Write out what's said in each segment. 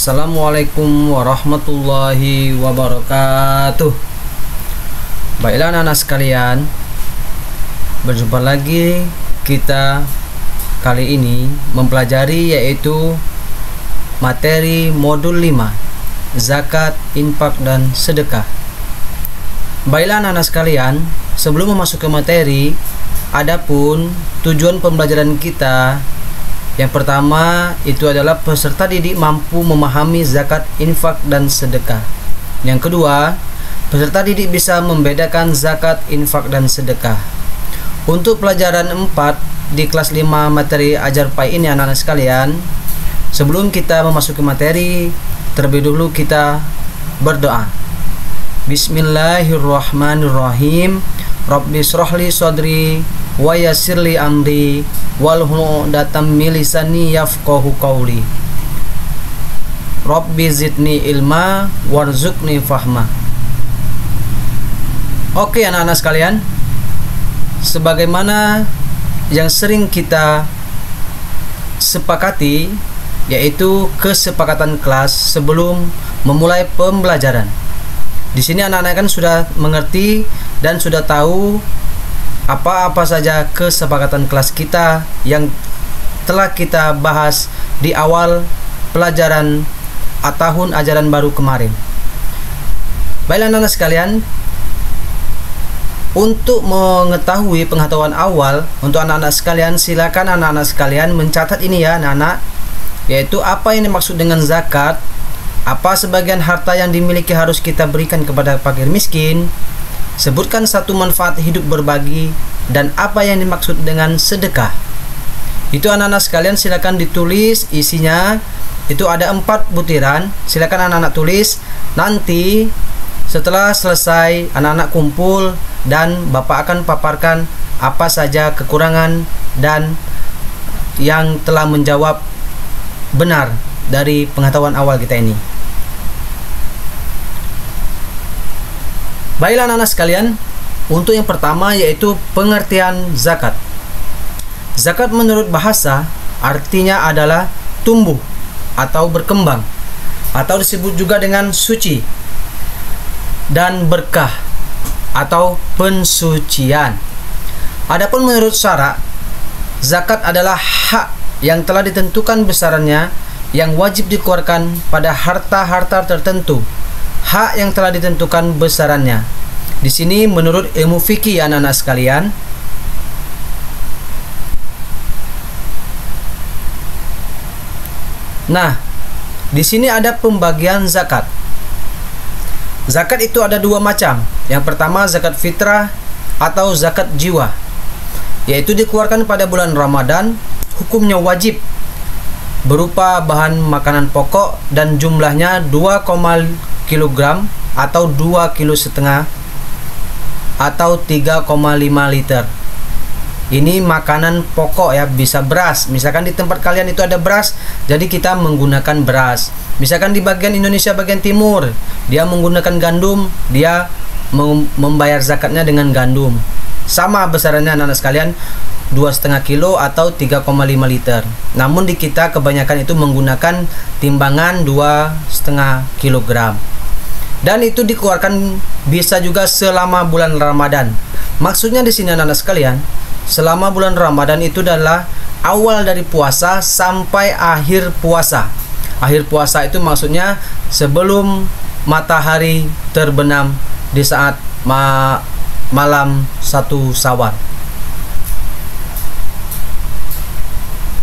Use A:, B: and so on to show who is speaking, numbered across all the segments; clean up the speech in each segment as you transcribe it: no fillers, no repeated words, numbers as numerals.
A: Assalamualaikum warahmatullahi wabarakatuh. Baiklah anak-anak sekalian, berjumpa lagi kita kali ini mempelajari yaitu materi modul 5, zakat, infak, dan sedekah. Baiklah anak-anak sekalian, sebelum memasuki materi, adapun tujuan pembelajaran kita yang pertama itu adalah peserta didik mampu memahami zakat, infak, dan sedekah. Yang kedua, peserta didik bisa membedakan zakat, infak, dan sedekah. Untuk pelajaran 4 di kelas 5 materi Ajar Pai ini anak-anak sekalian, sebelum kita memasuki materi, terlebih dahulu kita berdoa. Bismillahirrahmanirrahim. Rabbi shrahli sadri wa yassirli amri wahlul 'uqdatam min lisani yafqahu qawli. Rabbi zidni ilma warzuqni fahma. Oke anak-anak sekalian, sebagaimana yang sering kita sepakati, yaitu kesepakatan kelas sebelum memulai pembelajaran. Di sini anak-anak kan sudah mengerti dan sudah tahu apa-apa saja kesepakatan kelas kita yang telah kita bahas di awal pelajaran tahun ajaran baru kemarin. Baiklah anak-anak sekalian, untuk mengetahui pengetahuan awal untuk anak-anak sekalian, silakan anak-anak sekalian mencatat ini ya anak-anak, yaitu apa yang dimaksud dengan zakat, apa sebagian harta yang dimiliki harus kita berikan kepada fakir miskin, sebutkan satu manfaat hidup berbagi, dan apa yang dimaksud dengan sedekah. Itu anak-anak sekalian silakan ditulis isinya. Itu ada 4 butiran, silakan anak-anak tulis. Nanti setelah selesai anak-anak kumpul dan Bapak akan paparkan apa saja kekurangan dan yang telah menjawab benar dari pengetahuan awal kita ini. Baiklah anak-anak sekalian, untuk yang pertama yaitu pengertian zakat. Zakat menurut bahasa artinya adalah tumbuh atau berkembang, atau disebut juga dengan suci dan berkah atau pensucian. Adapun menurut syara, zakat adalah hak yang telah ditentukan besarannya yang wajib dikeluarkan pada harta-harta tertentu. Hak yang telah ditentukan besarannya. Di sini menurut ilmu fikih anak-anak sekalian, nah, di sini ada pembagian zakat. Zakat itu ada 2 macam. Yang pertama zakat fitrah atau zakat jiwa, yaitu dikeluarkan pada bulan Ramadan, hukumnya wajib berupa bahan makanan pokok dan jumlahnya 2,5 kg atau 2,5 kg atau 3,5 liter. Ini makanan pokok ya, bisa beras. Misalkan di tempat kalian itu ada beras, jadi kita menggunakan beras. Misalkan di bagian Indonesia bagian timur, dia menggunakan gandum, dia membayar zakatnya dengan gandum. Sama besarannya anak-anak sekalian, 2,5 kilo atau 3,5 liter. Namun di kita kebanyakan itu menggunakan timbangan 2,5 kilogram. Dan itu dikeluarkan bisa juga selama bulan Ramadan. Maksudnya di sini anak-anak sekalian, selama bulan Ramadan itu adalah awal dari puasa sampai akhir puasa. Akhir puasa itu maksudnya sebelum matahari terbenam di saat malam 1 Syawal.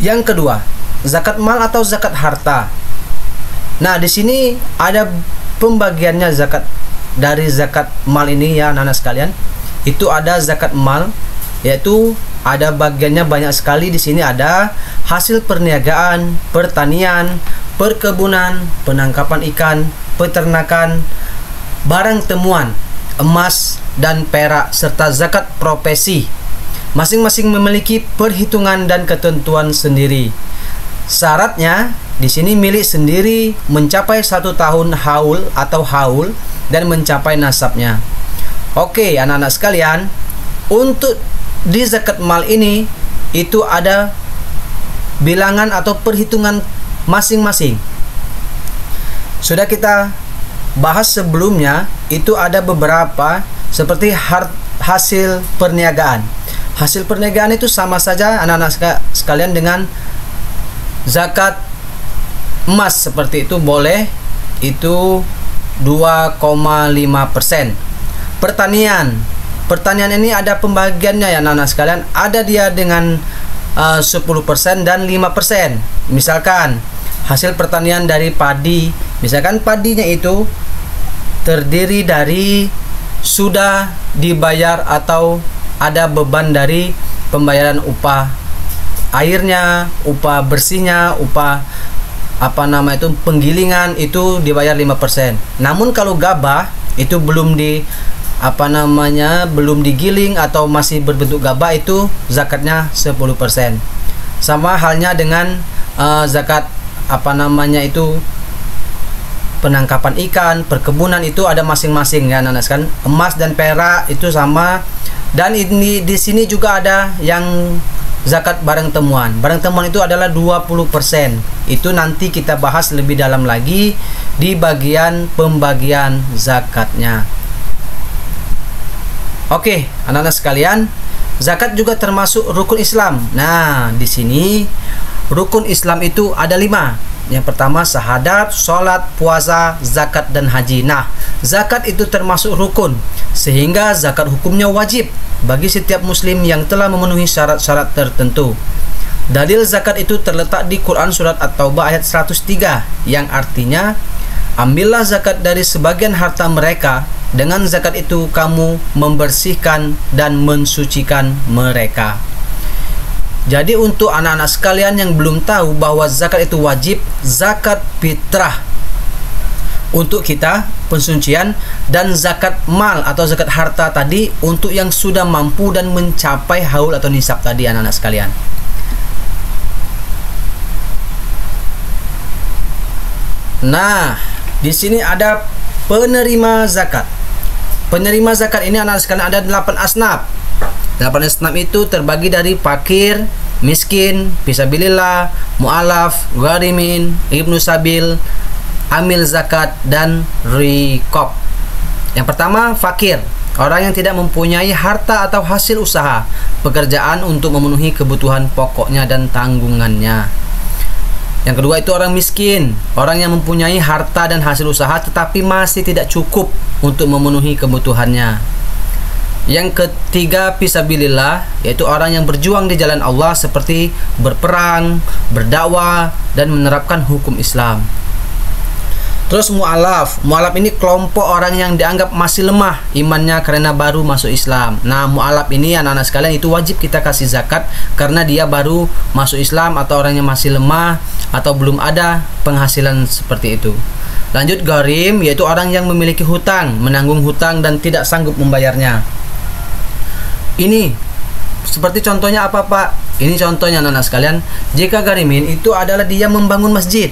A: Yang kedua, zakat mal atau zakat harta. Nah, di sini ada pembagiannya zakat dari zakat mal ini ya anak-anak sekalian. Itu ada zakat mal, yaitu ada bagiannya banyak sekali. Di sini ada hasil perniagaan, pertanian, perkebunan, penangkapan ikan, peternakan, barang temuan, emas dan perak, serta zakat profesi. Masing-masing memiliki perhitungan dan ketentuan sendiri. Syaratnya di sini milik sendiri, mencapai 1 tahun haul atau haul, dan mencapai nasabnya. Oke anak-anak sekalian, untuk di zakat mal ini itu ada bilangan atau perhitungan masing-masing. sudah kita bahas sebelumnya, itu ada beberapa seperti hasil perniagaan. Hasil perniagaan itu sama saja anak-anak sekalian dengan zakat emas, seperti itu boleh, itu 2,5%. Pertanian ini ada pembagiannya ya anak-anak sekalian, ada dia dengan 10% dan 5%. Misalkan hasil pertanian dari padi, misalkan padinya itu terdiri dari sudah dibayar atau ada beban dari pembayaran upah airnya, upah bersihnya, upah penggilingan, itu dibayar 5%. Namun kalau gabah itu belum digiling atau masih berbentuk gabah, itu zakatnya 10%. Sama halnya dengan zakat penangkapan ikan, perkebunan, itu ada masing-masing ya anak-anak sekalian. Emas dan perak itu sama. Dan ini di sini juga ada yang zakat barang temuan. Barang temuan itu adalah 20%. Itu nanti kita bahas lebih dalam lagi di bagian pembagian zakatnya. Oke, anak-anak sekalian, zakat juga termasuk rukun Islam. Nah, di sini rukun Islam itu ada 5. Yang pertama syahadat, sholat, puasa, zakat, dan haji. Nah, zakat itu termasuk rukun, sehingga zakat hukumnya wajib bagi setiap muslim yang telah memenuhi syarat-syarat tertentu. Dalil zakat itu terletak di Quran surat At-Taubah ayat 103, yang artinya, ambillah zakat dari sebagian harta mereka, dengan zakat itu kamu membersihkan dan mensucikan mereka. Jadi untuk anak-anak sekalian yang belum tahu bahwa zakat itu wajib, zakat fitrah untuk kita pensucian, dan zakat mal atau zakat harta tadi untuk yang sudah mampu dan mencapai haul atau nisab tadi anak-anak sekalian. Nah, di sini ada penerima zakat. Penerima zakat ini anak-anak sekalian ada 8 asnaf. 8 asnaf itu terbagi dari fakir, miskin, fisabilillah, mu'alaf, gharimin, ibnu sabil, amil zakat, dan riqab. Yang pertama, fakir, orang yang tidak mempunyai harta atau hasil usaha pekerjaan untuk memenuhi kebutuhan pokoknya dan tanggungannya. Yang kedua itu orang miskin, orang yang mempunyai harta dan hasil usaha tetapi masih tidak cukup untuk memenuhi kebutuhannya. Yang ketiga, fisabilillah, yaitu orang yang berjuang di jalan Allah seperti berperang, berdakwah, dan menerapkan hukum Islam. Terus mu'alaf ini kelompok orang yang dianggap masih lemah imannya karena baru masuk Islam. Nah, mu'alaf ini anak-anak sekalian itu wajib kita kasih zakat karena dia baru masuk Islam atau orang yang masih lemah atau belum ada penghasilan seperti itu. Lanjut, gharim, yaitu orang yang memiliki hutang, menanggung hutang dan tidak sanggup membayarnya. Ini seperti contohnya apa, Pak? Ini contohnya anak-anak sekalian. Jika gharimin itu adalah dia membangun masjid,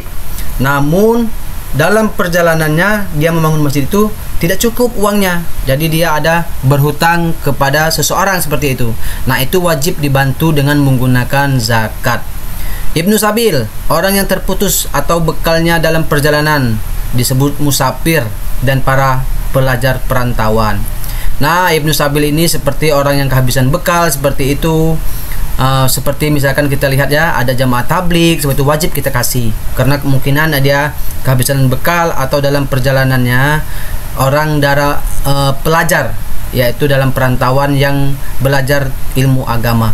A: namun dalam perjalanannya dia membangun masjid itu tidak cukup uangnya, jadi dia ada berhutang kepada seseorang seperti itu. Nah, itu wajib dibantu dengan menggunakan zakat. Ibnu sabil, orang yang terputus atau bekalnya dalam perjalanan, disebut musafir, dan para pelajar perantauan. Nah, ibnu sabil ini seperti orang yang kehabisan bekal seperti itu. Seperti misalkan kita lihat ya, ada jamaah tablik, seperti itu wajib kita kasih karena kemungkinan dia kehabisan bekal atau dalam perjalanannya orang pelajar, yaitu dalam perantauan yang belajar ilmu agama.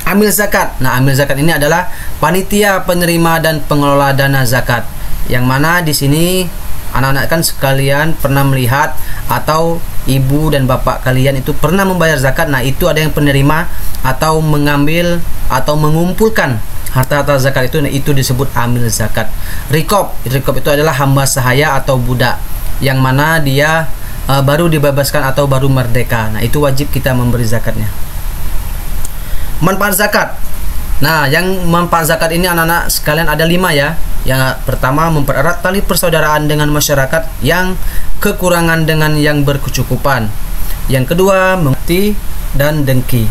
A: Amil zakat. Nah, amil zakat ini adalah panitia penerima dan pengelola dana zakat, yang mana di sini anak-anak kan sekalian pernah melihat atau ibu dan bapak kalian itu pernah membayar zakat. Nah, itu ada yang penerima atau mengambil atau mengumpulkan harta-harta zakat itu. Nah, itu disebut amil zakat. Riqab itu adalah hamba sahaya atau budak yang mana dia baru dibebaskan atau baru merdeka. Nah, itu wajib kita memberi zakatnya. Manfaat zakat. Nah, yang manfaat zakat ini anak-anak sekalian ada 5 ya. Yang pertama, mempererat tali persaudaraan dengan masyarakat yang kekurangan dengan yang berkecukupan. Yang kedua, mengerti dan dengki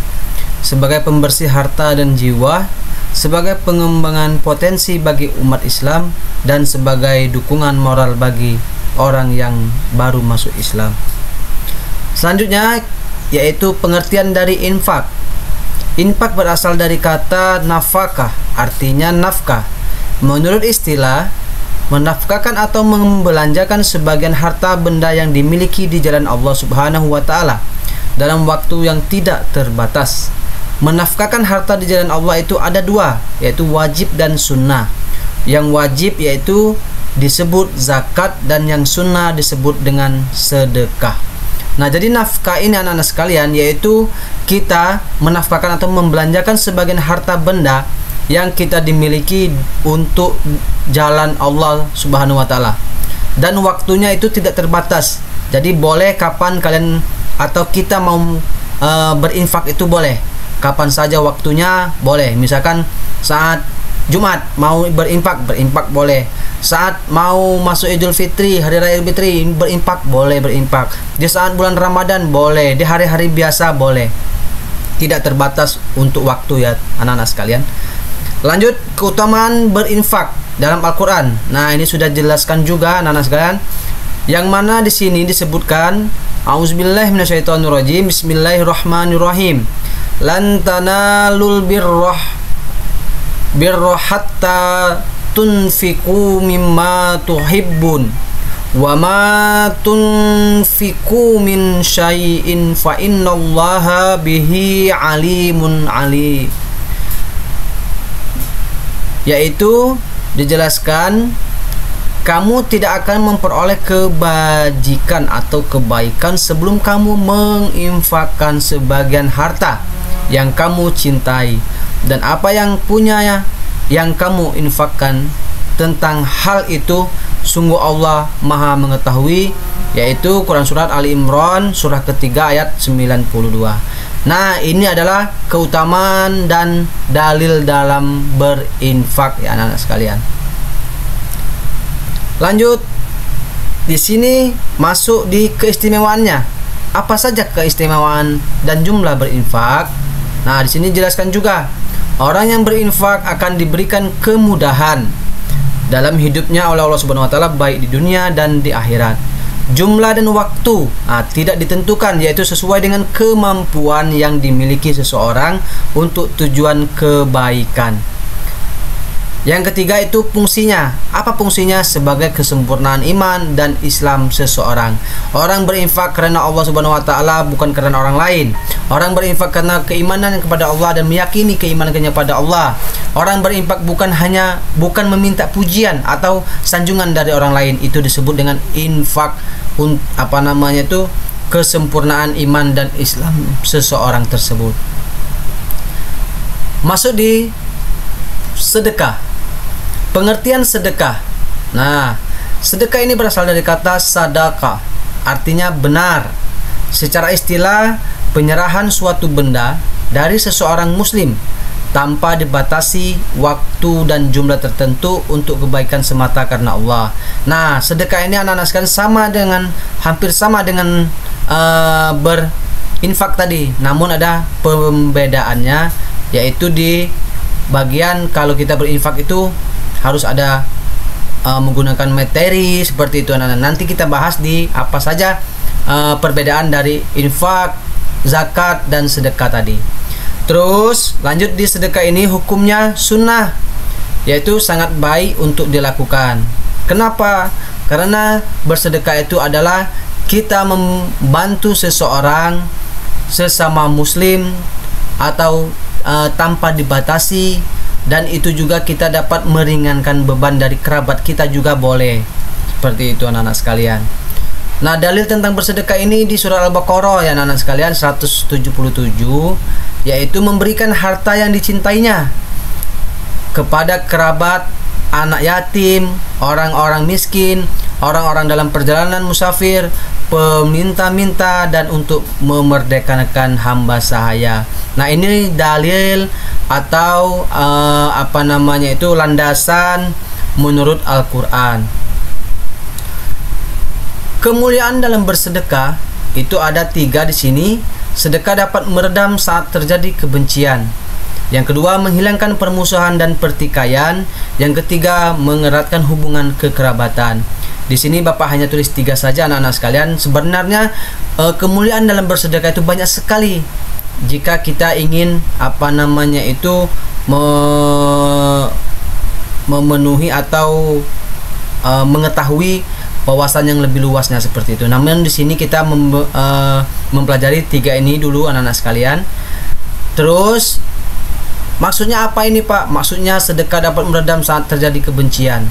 A: sebagai pembersih harta dan jiwa. sebagai pengembangan potensi bagi umat Islam dan sebagai dukungan moral bagi orang yang baru masuk Islam. Selanjutnya yaitu pengertian dari infak. Infak berasal dari kata nafkah, artinya nafkah. Menurut istilah, menafkahkan atau membelanjakan sebagian harta benda yang dimiliki di jalan Allah Subhanahu wa taala dalam waktu yang tidak terbatas. Menafkahkan harta di jalan Allah itu ada dua, yaitu wajib dan sunnah. Yang wajib yaitu disebut zakat dan yang sunnah disebut dengan sedekah. Nah, jadi nafkah ini anak-anak sekalian yaitu kita menafkahkan atau membelanjakan sebagian harta benda yang kita dimiliki untuk jalan Allah Subhanahu wa taala. Dan waktunya itu tidak terbatas. Jadi boleh kapan kalian atau kita mau berinfak itu boleh. Kapan saja waktunya boleh. Misalkan saat Jumat mau berinfak boleh. Saat mau masuk Idul Fitri, Hari Raya Idul Fitri, berinfak boleh berinfak. Di saat bulan Ramadan boleh, di hari-hari biasa boleh. Tidak terbatas untuk waktu ya anak-anak sekalian. Lanjut, keutamaan berinfak dalam Al-Qur'an. Nah, ini sudah jelaskan juga anak-anak sekalian. Yang mana di sini disebutkan A'udzubillahi minasyaitonirrajim. Bismillahirrahmanirrahim. Lan tanalul birra hatta tunfiqu mimma tuhibbun wa ma tunfiqu min syai'in fa innallaha bihi alimun alim. Yaitu dijelaskan kamu tidak akan memperoleh kebajikan atau kebaikan sebelum kamu menginfakkan sebagian harta yang kamu cintai, dan apa yang punya yang kamu infakkan tentang hal itu sungguh Allah Maha mengetahui. Yaitu Quran Surat Ali Imran surah ketiga ayat 92. Nah, ini adalah keutamaan dan dalil dalam berinfak ya anak-anak sekalian. Lanjut, di sini masuk di keistimewaannya. Apa saja keistimewaan dan jumlah berinfak? Nah, di sini jelaskan juga orang yang berinfak akan diberikan kemudahan dalam hidupnya oleh Allah Subhanahu wa taala baik di dunia dan di akhirat. Jumlah dan waktu tidak ditentukan, yaitu sesuai dengan kemampuan yang dimiliki seseorang untuk tujuan kebaikan. Yang ketiga itu fungsinya. Apa fungsinya? Sebagai kesempurnaan iman dan Islam seseorang. Orang berinfak karena Allah Subhanahu wa taala, bukan karena orang lain. Orang berinfak karena keimanan kepada Allah dan meyakini keimanannya kepada Allah. Orang berinfak bukan meminta pujian atau sanjungan dari orang lain. Itu disebut dengan infak, kesempurnaan iman dan Islam seseorang tersebut. Masuk di sedekah. Pengertian sedekah. Nah, sedekah ini berasal dari kata sadaqah, artinya benar. Secara istilah, penyerahan suatu benda dari seseorang muslim tanpa dibatasi waktu dan jumlah tertentu untuk kebaikan semata karena Allah. Nah, sedekah ini anak-anak sekalian hampir sama dengan berinfak tadi, namun ada pembedaannya, yaitu di bagian kalau kita berinfak itu harus ada menggunakan materi seperti itu anak-anak. Nanti kita bahas di apa saja perbedaan dari infak, zakat dan sedekah tadi. Terus lanjut di sedekah ini hukumnya sunnah, yaitu sangat baik untuk dilakukan. Kenapa? Karena bersedekah itu adalah kita membantu seseorang sesama muslim atau tanpa dibatasi, dan itu juga kita dapat meringankan beban dari kerabat kita juga boleh. Seperti itu anak-anak sekalian. Nah, dalil tentang bersedekah ini di surah Al-Baqarah ya anak-anak sekalian 177, yaitu memberikan harta yang dicintainya kepada kerabat, anak yatim, orang-orang miskin, orang-orang dalam perjalanan musafir, peminta-minta, dan untuk memerdekakan hamba sahaya. Nah, ini dalil atau landasan menurut Al-Qur'an. Kemuliaan dalam bersedekah itu ada 3 di sini. Sedekah dapat meredam saat terjadi kebencian. Yang kedua, menghilangkan permusuhan dan pertikaian. Yang ketiga, mengeratkan hubungan kekerabatan. Di sini Bapak hanya tulis 3 saja anak-anak sekalian. Sebenarnya kemuliaan dalam bersedekah itu banyak sekali. Jika kita ingin memenuhi atau mengetahui wawasan yang lebih luasnya seperti itu. Namun di sini kita mempelajari 3 ini dulu anak-anak sekalian. Terus maksudnya apa ini Pak? Maksudnya sedekah dapat meredam saat terjadi kebencian.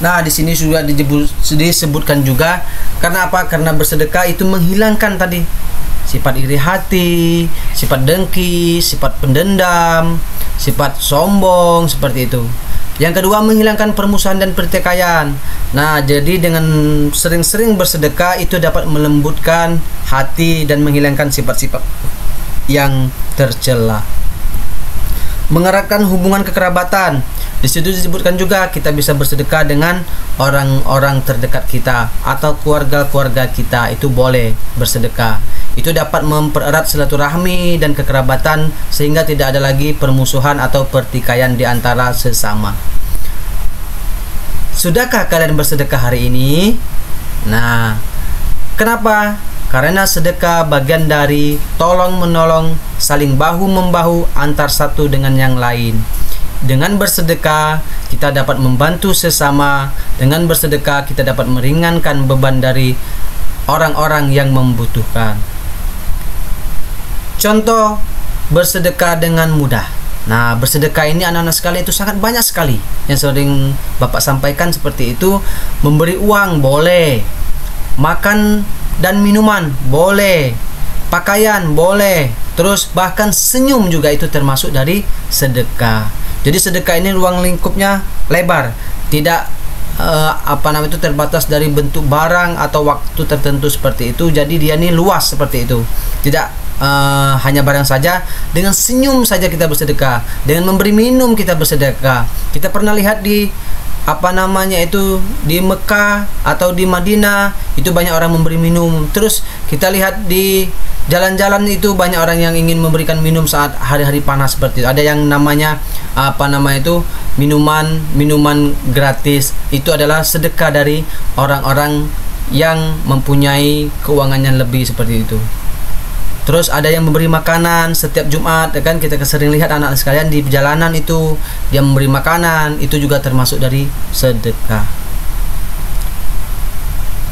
A: Nah, di sini sudah disebutkan juga. Karena apa? Karena bersedekah itu menghilangkan tadi sifat iri hati, sifat dengki, sifat pendendam, sifat sombong, seperti itu. Yang kedua, menghilangkan permusuhan dan pertikaian. Nah, jadi dengan sering-sering bersedekah itu dapat melembutkan hati dan menghilangkan sifat-sifat yang tercela. Mengeratkan hubungan kekerabatan. Di situ disebutkan juga kita bisa bersedekah dengan orang-orang terdekat kita atau keluarga-keluarga kita, itu boleh bersedekah. Itu dapat mempererat silaturahmi dan kekerabatan sehingga tidak ada lagi permusuhan atau pertikaian di antara sesama. Sudahkah kalian bersedekah hari ini? Nah, kenapa? Karena sedekah bagian dari tolong-menolong, saling bahu-membahu antar satu dengan yang lain. Dengan bersedekah kita dapat membantu sesama. Dengan bersedekah kita dapat meringankan beban dari orang-orang yang membutuhkan. Contoh bersedekah dengan mudah. Nah, bersedekah ini anak-anak sekalian itu sangat banyak sekali. Yang sering Bapak sampaikan seperti itu. Memberi uang boleh, makan dan minuman boleh, pakaian boleh, terus bahkan senyum juga itu termasuk dari sedekah. Jadi sedekah ini ruang lingkupnya lebar, tidak itu terbatas dari bentuk barang atau waktu tertentu seperti itu. Jadi dia ini luas seperti itu. Tidak hanya barang saja, dengan senyum saja kita bersedekah, dengan memberi minum kita bersedekah. Kita pernah lihat di di Mekah atau di Madinah itu banyak orang memberi minum. Terus kita lihat di jalan-jalan itu banyak orang yang ingin memberikan minum saat hari-hari panas seperti itu. Ada yang namanya minuman gratis. Itu adalah sedekah dari orang-orang yang mempunyai keuangan yang lebih seperti itu. Terus ada yang memberi makanan setiap Jumat, kan kita sering lihat anak sekalian di perjalanan itu dia memberi makanan, itu juga termasuk dari sedekah.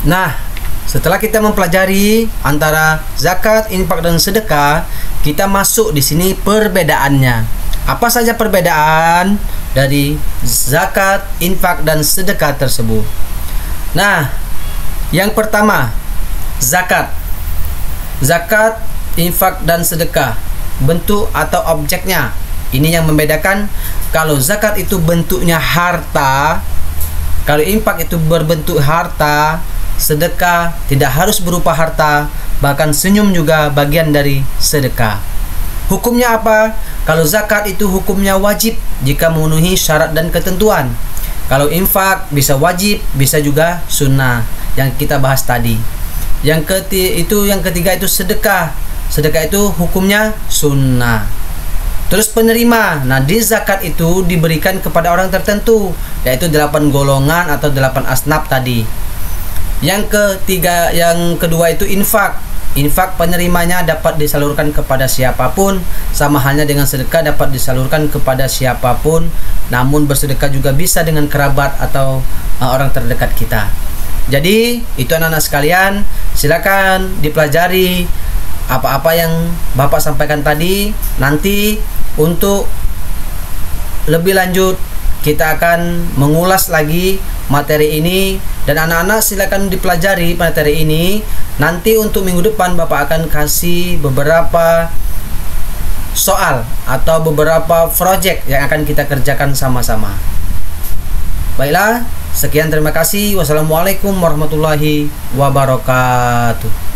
A: Nah, setelah kita mempelajari antara zakat, infak dan sedekah, kita masuk di sini perbedaannya. Apa saja perbedaan dari zakat, infak dan sedekah tersebut? Nah, yang pertama, zakat. Zakat, infak dan sedekah, bentuk atau objeknya. Ini yang membedakan. Kalau zakat itu bentuknya harta, kalau infak itu berbentuk harta, sedekah tidak harus berupa harta, bahkan senyum juga bagian dari sedekah. Hukumnya apa? Kalau zakat itu hukumnya wajib jika memenuhi syarat dan ketentuan. Kalau infak bisa wajib, bisa juga sunnah yang kita bahas tadi. Yang ketiga itu sedekah. Sedekah itu hukumnya sunnah. Terus penerima. Nah, di zakat itu diberikan kepada orang tertentu, yaitu 8 golongan atau 8 asnaf tadi. Yang kedua itu infak. Infak penerimanya dapat disalurkan kepada siapapun, sama halnya dengan sedekah dapat disalurkan kepada siapapun. Namun bersedekah juga bisa dengan kerabat atau orang terdekat kita. Jadi itu anak-anak sekalian, silakan dipelajari apa-apa yang Bapak sampaikan tadi. Nanti untuk lebih lanjut kita akan mengulas lagi materi ini, dan anak-anak silakan dipelajari materi ini. Nanti untuk minggu depan Bapak akan kasih beberapa soal atau beberapa project yang akan kita kerjakan sama-sama. Baiklah, sekian, terima kasih. Wassalamualaikum warahmatullahi wabarakatuh.